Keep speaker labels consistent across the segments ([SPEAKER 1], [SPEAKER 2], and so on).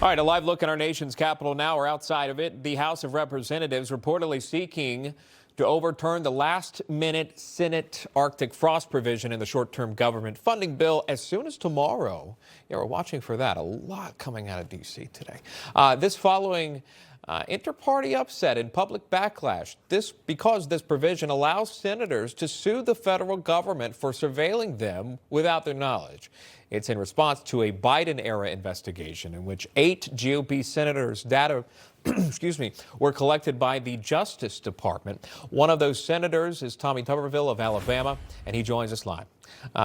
[SPEAKER 1] All right, a live look at our nation's capital now, or outside of it. The House of Representatives reportedly seeking to overturn the last-minute Senate Arctic frost provision in the short-term government funding bill as soon as tomorrow. Yeah, we're watching for that. A lot coming out of D.C. today. This following inter-party upset and public backlash. Because this provision allows senators to sue the federal government for surveilling them without their knowledge. It's in response to a Biden-era investigation in which 8 GOP senators' data were collected by the Justice Department. One of those senators is Tommy Tuberville of Alabama, and he joins us live.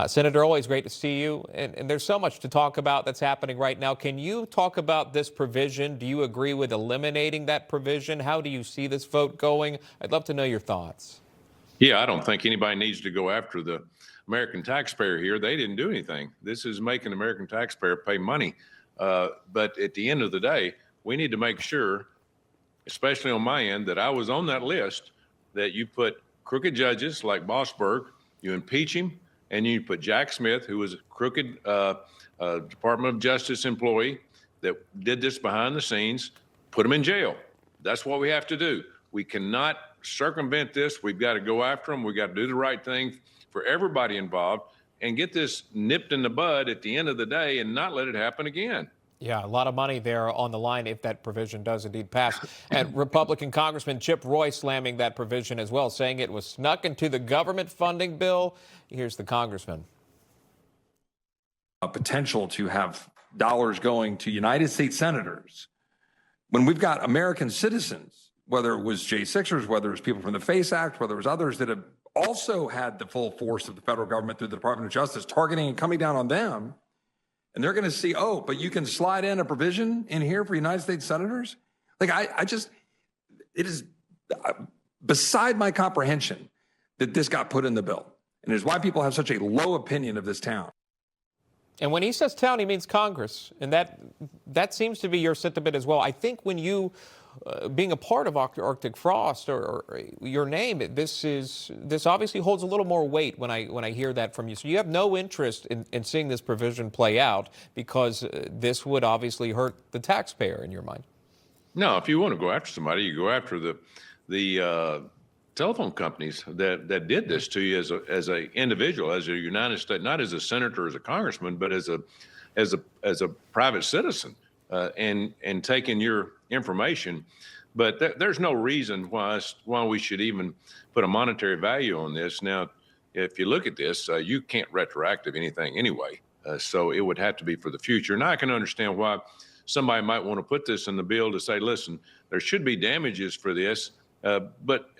[SPEAKER 1] Senator, always great to see you. And there's so much to talk about that's happening right now. Can you talk about this provision? Do you agree with eliminating that provision? How do you see this vote going? I'd love to know your thoughts.
[SPEAKER 2] Yeah, I don't think anybody needs to go after the American taxpayer here. They didn't do anything. This is making the American taxpayer pay money. But at the end of the day, we need to make sure, especially on my end, that I was on that list, that you put crooked judges like Bossberg, you impeach him, and you put Jack Smith, who was a crooked Department of Justice employee that did this behind the scenes, put him in jail. That's what we have to do. We cannot circumvent this. We've got to go after them. We've got to do the right thing for everybody involved and get this nipped in the bud at the end of the day and not let it happen again.
[SPEAKER 1] Yeah, a lot of money there on the line if that provision does indeed pass. And Republican Congressman Chip Roy slamming that provision as well, saying it was snuck into the government funding bill. Here's the congressman.
[SPEAKER 3] A potential to have dollars going to United States senators when we've got American citizens, whether it was J6ers, whether it was people from the FACE Act, whether it was others that have also had the full force of the federal government through the Department of Justice targeting and coming down on them. And they're going to see, oh, but you can slide in a provision in here for United States senators? Like, it is beside my comprehension that this got put in the bill. And it's why people have such a low opinion of this town.
[SPEAKER 1] And when he says town, he means Congress. And that seems to be your sentiment as well. I think when you, being a part of Arctic Frost or your name, this obviously holds a little more weight when I hear that from you. So you have no interest in seeing this provision play out because this would obviously hurt the taxpayer in your mind.
[SPEAKER 2] No, if you want to go after somebody, you go after the telephone companies that did this to you as a individual, as a United States, not as a senator, as a congressman, but as a private citizen, and taking your information. But there's no reason why we should even put a monetary value on this. Now, if you look at this, you can't retroactive anything anyway, so it would have to be for the future. And I can understand why somebody might want to put this in the bill to say, listen, there should be damages for this. But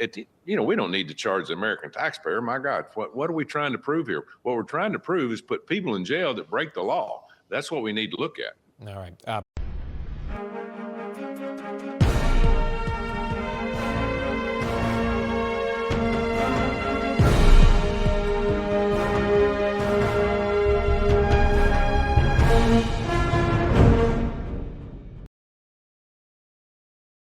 [SPEAKER 2] we don't need to charge the American taxpayer. My God, what are we trying to prove here? What we're trying to prove is put people in jail that break the law. That's what we need to look at.
[SPEAKER 1] All right.